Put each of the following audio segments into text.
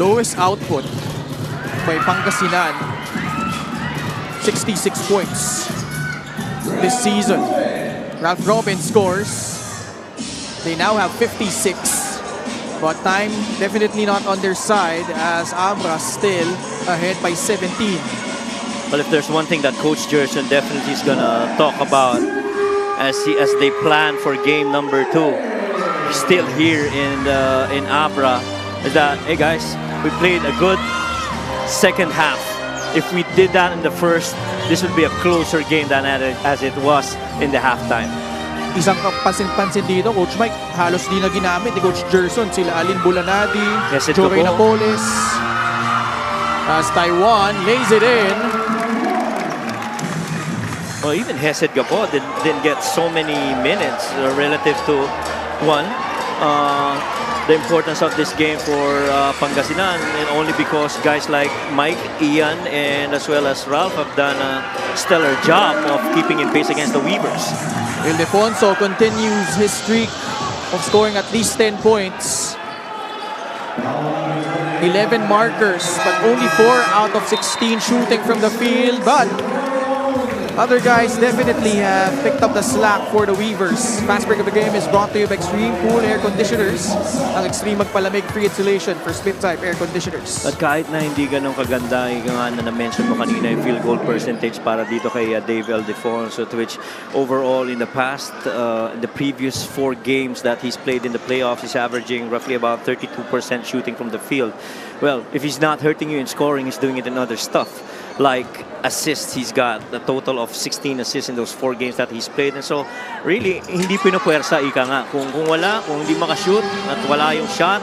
Lowest output by Pangasinan, 66 points this season. Ralph Robin scores. They now have 56. But time definitely not on their side as ABRA still ahead by 17. Well, if there's one thing that Coach Jerson definitely is gonna talk about as they plan for game number 2, still here in ABRA, is that, hey guys, we played a good second half. If we did that in the first, this would be a closer game than as it was in the halftime. Isang pansin-pansin dito, Coach Mike, halos di na ginamit ni Coach Jerson. Sila Alin Bulanadi, Joey Napoles. As Taiwan lays it in. Well, even Hesed Gapo didn't get so many minutes relative to one. The importance of this game for Pangasinan, and only because guys like Mike, Ian, and as well as Ralph have done a stellar job of keeping in pace against the Weavers. Ildefonso continues his streak of scoring at least 10 points. 11 markers, but only 4 out of 16 shooting from the field. But other guys definitely have picked up the slack for the Weavers. Fast break of the game is brought to you by Extreme Cool Air Conditioners. Ang Extreme Magpalamig free insulation for split-type air conditioners. At kahit na hindi ganun kaganda, yung nga na na-mention mo kanina yung field goal percentage para dito kay Dave Ildefonso, to which overall in the past, the previous 4 games that he's played in the playoffs, he's averaging roughly about 32% shooting from the field. Well, if he's not hurting you in scoring, he's doing it in other stuff. Like assists, he's got a total of 16 assists in those 4 games that he's played. And so, really, hindi pinupuwersa, ika nga. Kung hindi makashoot at wala yung shot,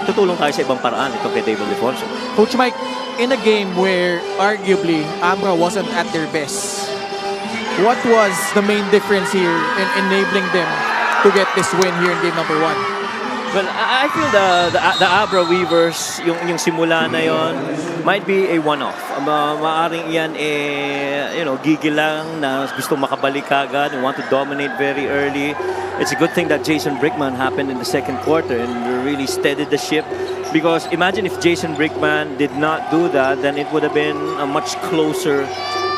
tutulong tayo sa ibang paraan ito kay Dave Ildefonso. Coach Mike, in a game where arguably ABRA wasn't at their best, what was the main difference here in enabling them to get this win here in game number 1? Well, I feel the ABRA Weavers, yung simula na yon, might be a one-off. Maaring yan, gigil lang na gusto makabalik agad and want to dominate very early. It's a good thing that Jason Brickman happened in the second quarter and really steadied the ship. Because imagine if Jason Brickman did not do that, then it would have been a much closer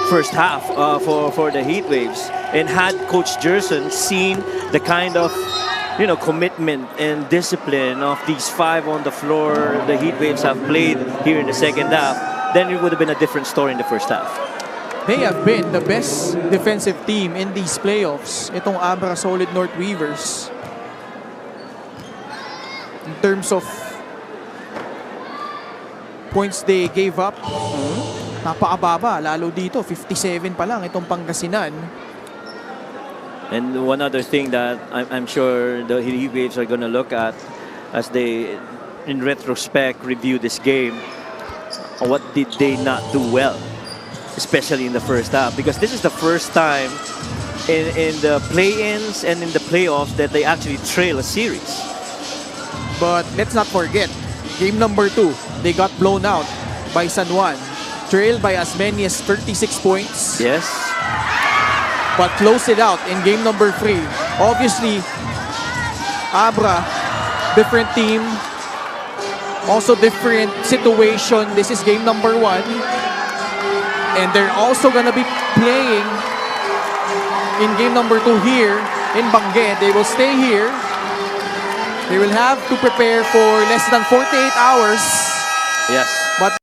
first half for the Heatwaves. And had Coach Jerson seen the kind of commitment and discipline of these 5 on the floor the Heatwaves have played here in the second half, then it would have been a different story in the first half. They have been the best defensive team in these playoffs, itong ABRA Solid North Weavers. In terms of points they gave up, napakababa, lalo dito, 57 pa lang itong Pangasinan. And one other thing that I'm sure the Heatwaves are going to look at as they, in retrospect, review this game, what did they not do well, especially in the first half? Because this is the first time in the play-ins and in the playoffs that they actually trail a series. But let's not forget, game number 2, they got blown out by San Juan, trailed by as many as 36 points. Yes. But close it out in game number 3. Obviously, ABRA, different team, also different situation. This is game number 1. And they're also gonna be playing in game number 2 here in Bangue. They will stay here. They will have to prepare for less than 48 hours. Yes. But